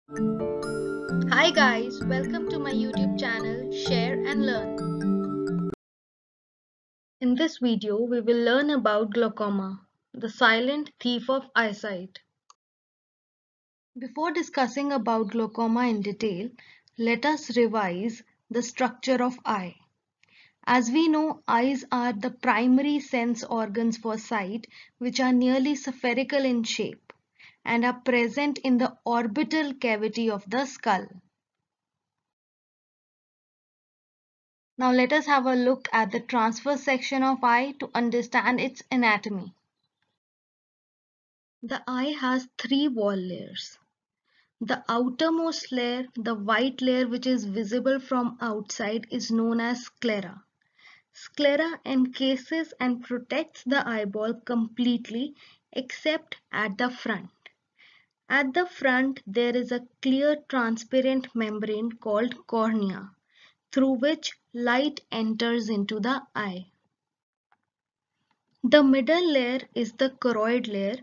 Hi guys, welcome to my YouTube channel Share and Learn. In this video, we will learn about glaucoma, the silent thief of eyesight. Before discussing about glaucoma in detail, let us revise the structure of eye. As we know, eyes are the primary sense organs for sight, which are nearly spherical in shape and are present in the orbital cavity of the skull. Now let us have a look at the transverse section of eye to understand its anatomy. The eye has three wall layers. The outermost layer, the white layer which is visible from outside, is known as sclera. Sclera encases and protects the eyeball completely except at the front. At the front there is a clear transparent membrane called cornea through which light enters into the eye. The middle layer is the choroid layer,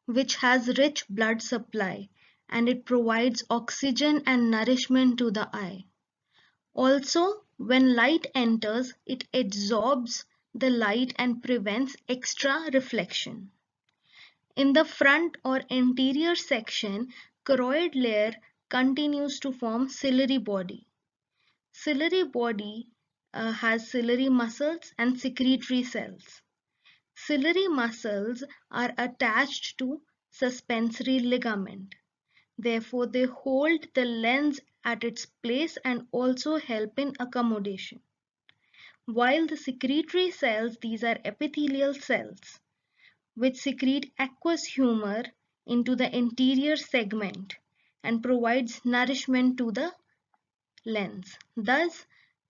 which has rich blood supply and it provides oxygen and nourishment to the eye. Also, when light enters, it absorbs the light and prevents extra reflection. In the front or anterior section, choroid layer continues to form ciliary body. Ciliary body has ciliary muscles and secretory cells. Ciliary muscles are attached to suspensory ligament. Therefore, they hold the lens at its place and also help in accommodation. While the secretory cells, these are epithelial cells, which secrete aqueous humor into the anterior segment and provides nourishment to the lens. Thus,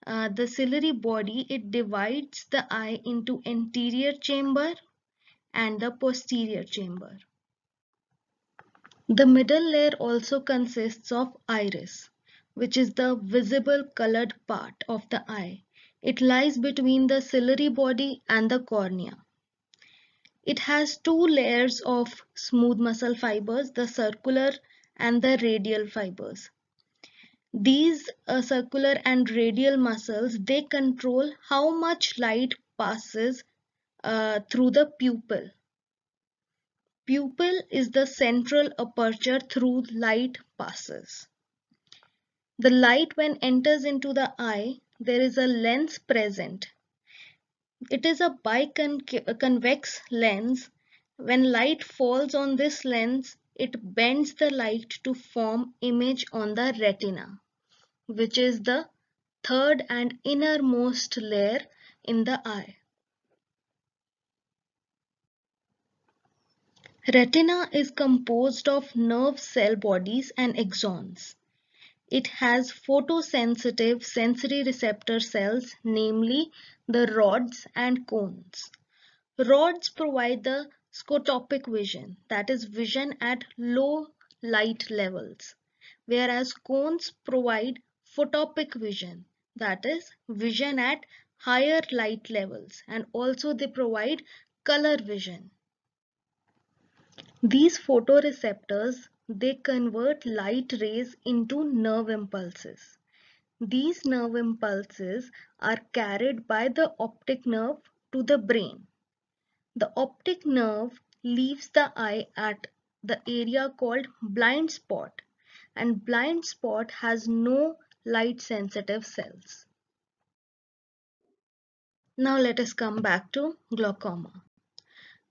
the ciliary body, it divides the eye into anterior chamber and the posterior chamber. The middle layer also consists of iris, which is the visible colored part of the eye. It lies between the ciliary body and the cornea. It has two layers of smooth muscle fibers, the circular and the radial fibers. These circular and radial muscles, they control how much light passes through the pupil. Pupil is the central aperture through light passes. The light when enters into the eye, there is a lens present. It is a biconvex lens. When light falls on this lens, it bends the light to form image on the retina, which is the third and innermost layer in the eye. Retina is composed of nerve cell bodies and axons. It has photosensitive sensory receptor cells, namely the rods and cones. Rods provide the scotopic vision, that is vision at low light levels, whereas cones provide photopic vision, that is vision at higher light levels, and also they provide color vision. These photoreceptors, they convert light rays into nerve impulses. These nerve impulses are carried by the optic nerve to the brain. The optic nerve leaves the eye at the area called blind spot, and blind spot has no light sensitive cells. Now let us come back to glaucoma.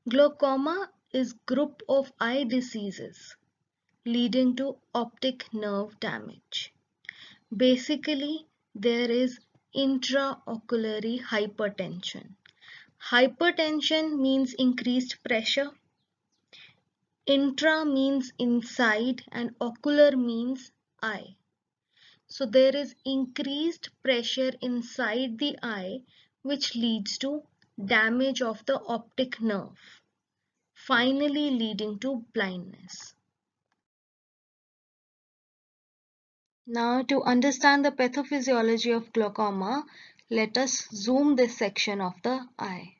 Glaucoma is group of eye diseases leading to optic nerve damage. Basically, there is intraocular hypertension. Hypertension means increased pressure. Intra means inside and ocular means eye. So there is increased pressure inside the eye which leads to damage of the optic nerve, finally leading to blindness. Now to understand the pathophysiology of glaucoma, let us zoom this section of the eye.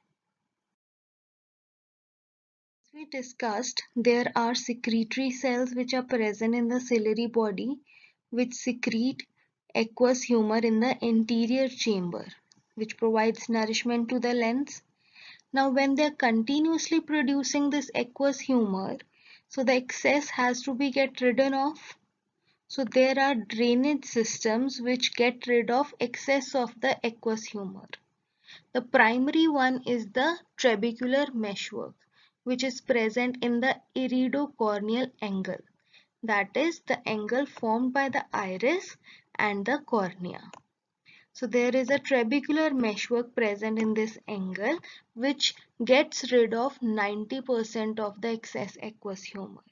As We discussed there are secretory cells which are present in the ciliary body which secrete aqueous humor in the anterior chamber which provides nourishment to the lens. Now when they are continuously producing this aqueous humor, so the excess has to be get ridden off. So there are drainage systems which get rid of excess of the aqueous humor. The primary one is the trabecular meshwork, which is present in the iridocorneal angle. That is the angle formed by the iris and the cornea. So there is a trabecular meshwork present in this angle which gets rid of 90% of the excess aqueous humor,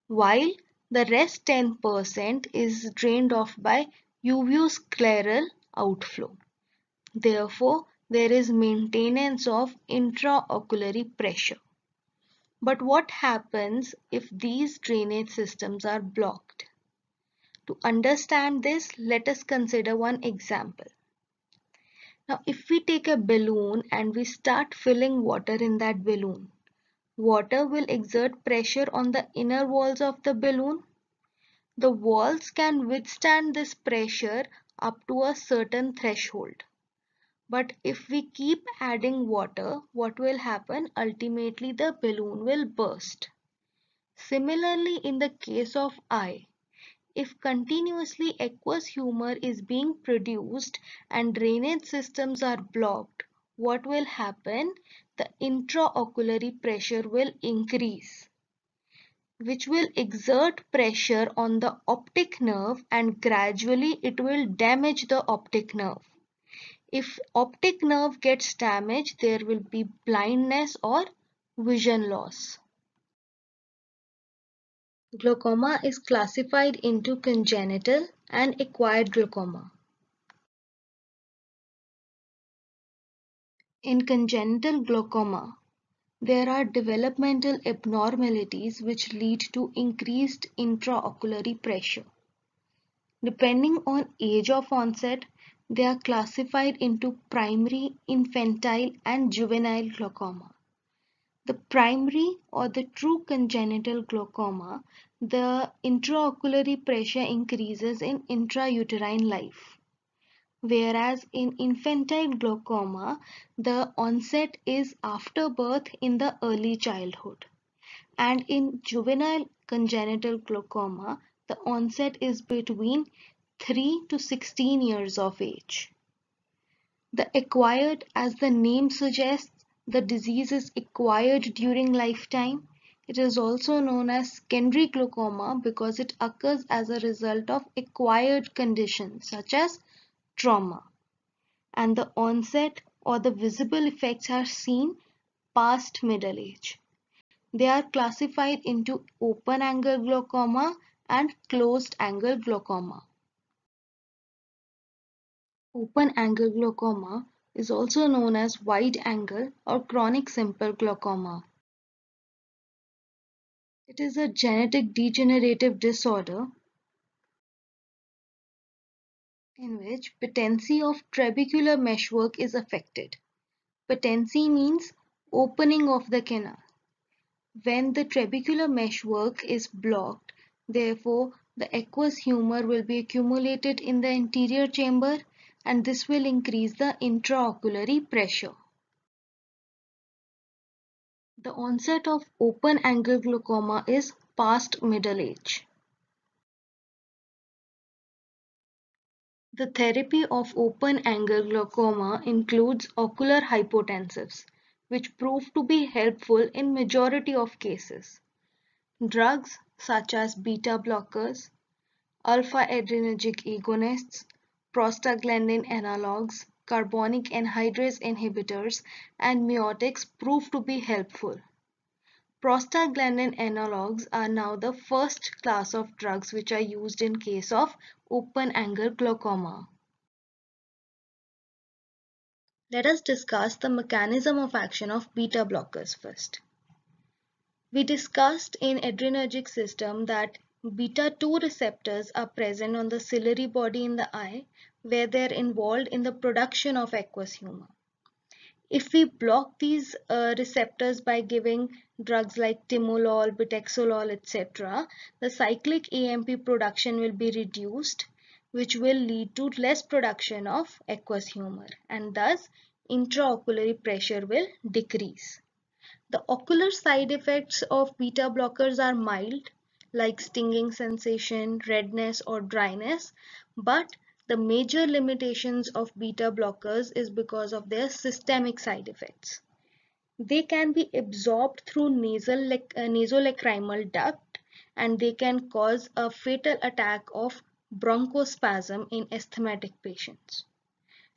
while the rest 10% is drained off by uvuscleral outflow. Therefore, there is maintenance of intraocular pressure. But what happens if these drainage systems are blocked? To understand this, let us consider one example. Now, if we take a balloon and we start filling water in that balloon, water will exert pressure on the inner walls of the balloon. The walls can withstand this pressure up to a certain threshold. But if we keep adding water, what will happen? Ultimately, the balloon will burst. Similarly, in the case of eye, if continuously aqueous humor is being produced and drainage systems are blocked, what will happen? The intraocular pressure will increase, which will exert pressure on the optic nerve and gradually it will damage the optic nerve. If optic nerve gets damaged, there will be blindness or vision loss. Glaucoma is classified into congenital and acquired glaucoma. In congenital glaucoma, there are developmental abnormalities which lead to increased intraocular pressure. Depending on age of onset, they are classified into primary, infantile, and juvenile glaucoma. The primary or the true congenital glaucoma, the intraocular pressure increases in intrauterine life. Whereas in infantile glaucoma, the onset is after birth in the early childhood. And in juvenile congenital glaucoma, the onset is between 3 to 16 years of age. The acquired, as the name suggests, the disease is acquired during lifetime. It is also known as secondary glaucoma because it occurs as a result of acquired conditions such as trauma. And the onset or the visible effects are seen past middle age. They are classified into open angle glaucoma and closed angle glaucoma. Open angle glaucoma is also known as wide angle or chronic simple glaucoma. It is a genetic degenerative disorder in which patency of trabecular meshwork is affected. Patency means opening of the canal. When the trabecular meshwork is blocked, therefore the aqueous humor will be accumulated in the anterior chamber and this will increase the intraocular pressure. The onset of open angle glaucoma is past middle age. The therapy of open angle glaucoma includes ocular hypotensives, which prove to be helpful in majority of cases. Drugs such as beta blockers, alpha-adrenergic agonists, prostaglandin analogues, carbonic anhydrase inhibitors, and miotics prove to be helpful. Prostaglandin analogues are now the first class of drugs which are used in case of open angle glaucoma. Let us discuss the mechanism of action of beta blockers first. We discussed in adrenergic system that beta 2 receptors are present on the ciliary body in the eye where they are involved in the production of aqueous humor. If we block these receptors by giving drugs like timolol, bitexolol, etc., the cyclic AMP production will be reduced, which will lead to less production of aqueous humor, and thus intraocular pressure will decrease. The ocular side effects of beta blockers are mild, like stinging sensation, redness, or dryness, but the major limitations of beta blockers is because of their systemic side effects. They can be absorbed through nasolacrimal duct, and they can cause a fatal attack of bronchospasm in asthmatic patients,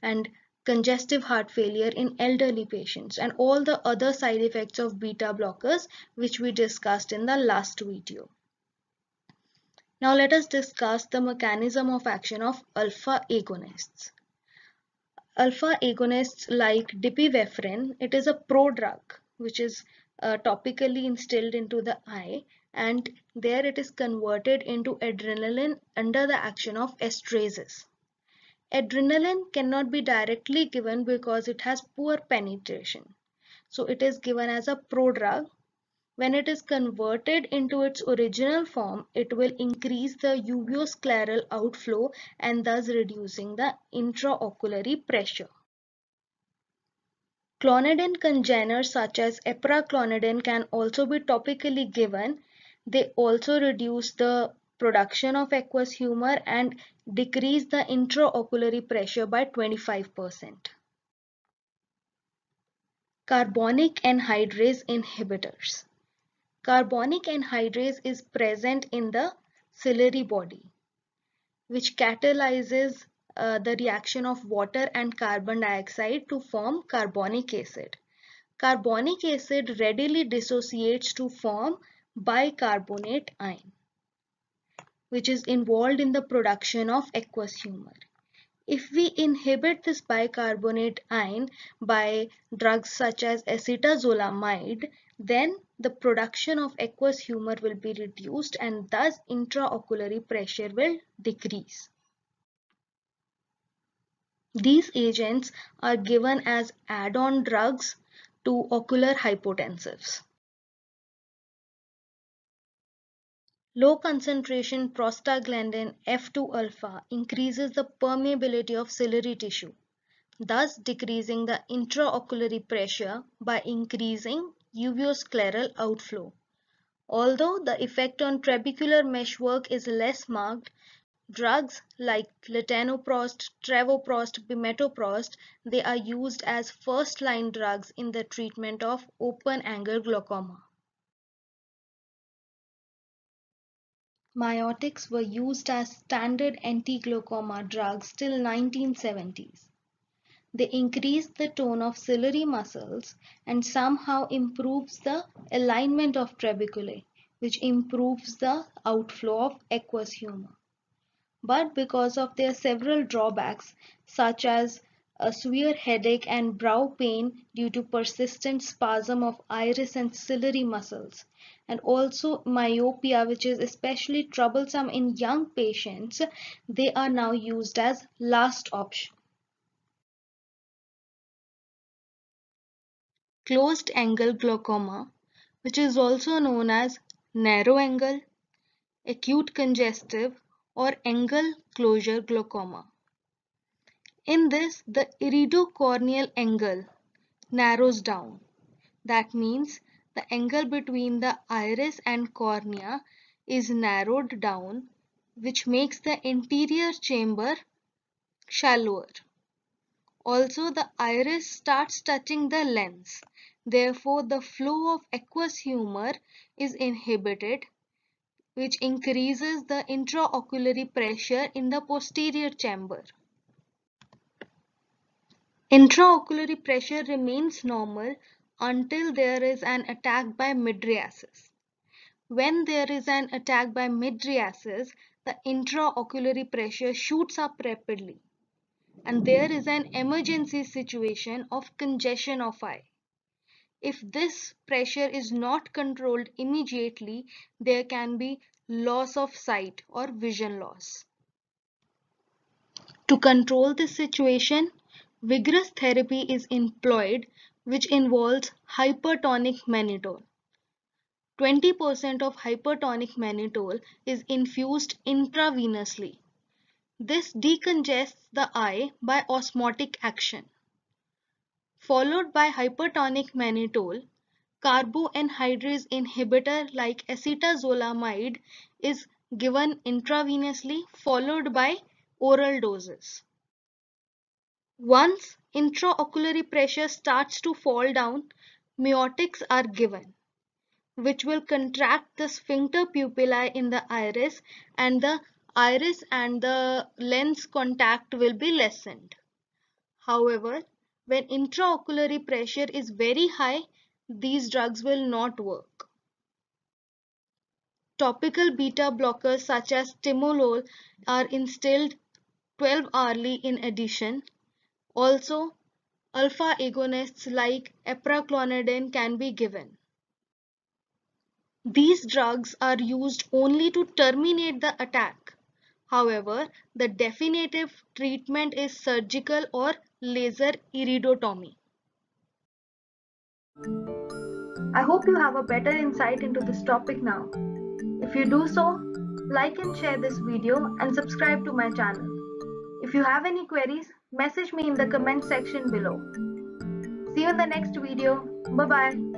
and congestive heart failure in elderly patients, and all the other side effects of beta blockers which we discussed in the last video. Now let us discuss the mechanism of action of alpha agonists. Alpha agonists like dipivefrin, it is a prodrug which is topically instilled into the eye, and there it is converted into adrenaline under the action of esterases. Adrenaline cannot be directly given because it has poor penetration. So it is given as a prodrug. When it is converted into its original form, it will increase the uveoscleral outflow and thus reducing the intraocular pressure. Clonidine congeners such as epiraclonidine can also be topically given. They also reduce the production of aqueous humor and decrease the intraocular pressure by 25%. Carbonic anhydrase inhibitors. Carbonic anhydrase is present in the ciliary body, which catalyzes the reaction of water and carbon dioxide to form carbonic acid. Carbonic acid readily dissociates to form bicarbonate ion, which is involved in the production of aqueous humor. If we inhibit this bicarbonate ion by drugs such as acetazolamide, then the production of aqueous humor will be reduced and thus intraocular pressure will decrease. These agents are given as add-on drugs to ocular hypotensives. Low concentration prostaglandin F2 alpha increases the permeability of ciliary tissue, thus decreasing the intraocular pressure by increasing uveoscleral outflow. Although the effect on trabecular meshwork is less marked, drugs like latanoprost, travoprost, bimetoprost, they are used as first-line drugs in the treatment of open-angle glaucoma. Miotics were used as standard anti-glaucoma drugs till 1970s. They increase the tone of ciliary muscles and somehow improves the alignment of trabeculae, which improves the outflow of aqueous humor. But because of their several drawbacks, such as a severe headache and brow pain due to persistent spasm of iris and ciliary muscles, and also myopia, which is especially troublesome in young patients, they are now used as last option. Closed angle glaucoma, which is also known as narrow angle, acute congestive, or angle closure glaucoma. In this, the iridocorneal angle narrows down. That means the angle between the iris and cornea is narrowed down, which makes the anterior chamber shallower. Also, the iris starts touching the lens. Therefore, the flow of aqueous humor is inhibited, which increases the intraocular pressure in the posterior chamber. Intraocular pressure remains normal until there is an attack by mydriasis. When there is an attack by mydriasis, the intraocular pressure shoots up rapidly, and there is an emergency situation of congestion of eye. If this pressure is not controlled immediately, there can be loss of sight or vision loss. To control this situation, vigorous therapy is employed which involves hypertonic mannitol. 20% of hypertonic mannitol is infused intravenously. This decongests the eye by osmotic action. Followed by hypertonic mannitol, carboanhydrase inhibitor like acetazolamide is given intravenously followed by oral doses. Once intraocular pressure starts to fall down, miotics are given, which will contract the sphincter pupillae in the iris and the lens contact will be lessened. However, when intraocular pressure is very high, these drugs will not work. Topical beta blockers such as timolol are instilled 12 hourly in addition. Also, alpha agonists like epreclonidine can be given. These drugs are used only to terminate the attack. However, the definitive treatment is surgical or laser iridotomy. I hope you have a better insight into this topic now. If you do so, like and share this video and subscribe to my channel. If you have any queries, message me in the comment section below. See you in the next video. Bye bye.